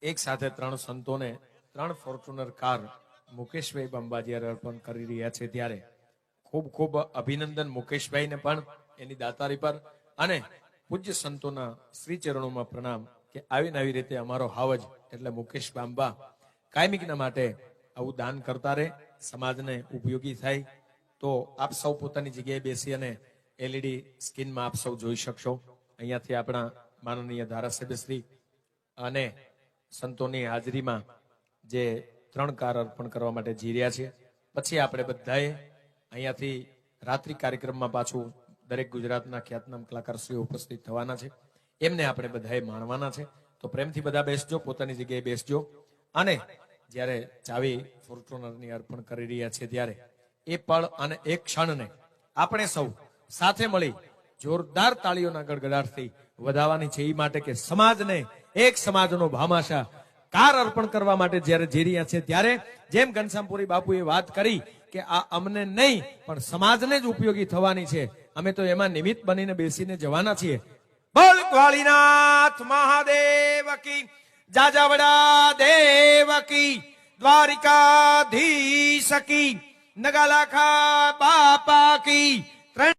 એક સાથે ત્રણ સંતોને ત્રણ ફોર્ચ્યુનર કાર મુકેશભાઈ બંબાજીયારે અર્પણ કરી રહ્યા છે, ત્યારે ખૂબ ખૂબ અભિનંદન મુકેશભાઈને પણ એની દાતારી પર, અને પૂજ્ય સંતોના શ્રી ચરણોમાં પ્રણામ કે આવીને આવી રીતે અમારો હાવજ એટલે મુકેશ બાંબા કાયમિકના માટે આવું દાન કરતા રહે, સમાજને ઉપયોગી થાય. તો આપ સૌ પોતાની જગ્યાએ બેસી અને એલઈડી સ્ક્રીનમાં આપ સૌ જોઈ શકશો. અહીંયાથી આપણા માનનીય ધારાસભ્ય શ્રી અને સંતોની હાજરીમાં જે ત્રણ કાર અર્પણ કરવા માટે જઈ રહ્યા છે. પછી આપણે બધાએ અહીંયાથી રાત્રિ કાર્યક્રમમાં પાછું દરેક ગુજરાતના ખ્યાતનામ કલાકારશ્રીઓ ઉપસ્થિત થવાના છે, એમને આપણે બધાએ માણવાના છે. તો પ્રેમથી બધા બેસજો, પોતાની જગ્યાએ બેસજો. અને જ્યારે ચાવી ફોર્ચ્યુનરની અર્પણ કરી રહ્યા છે ત્યારે એ પળ અને એક ક્ષણને આપણે સૌ સાથે મળી જોરદાર તાળીઓના ગડગડાટથી વધાવવાની છે, એ માટે કે સમાજને એક સમાજનો ભામાશા કાર અર્પણ કરવા માટે જ્યારે જઈ રહ્યા છે, ત્યારે જેમ ઘનશ્યામપુરી બાપુએ વાત કરી કે આ અમને નહીં પણ સમાજને જ ઉપયોગી થવાની છે, અમે તો એમાં નિમિત્ત બનીને બેસીને જવાના છીએ. બોલ ગ્વાળીનાથ મહાદેવ કી, જાજાવડા દેવ કી, દ્વારિકાધીશ કી, નગાલાખા બાપા કી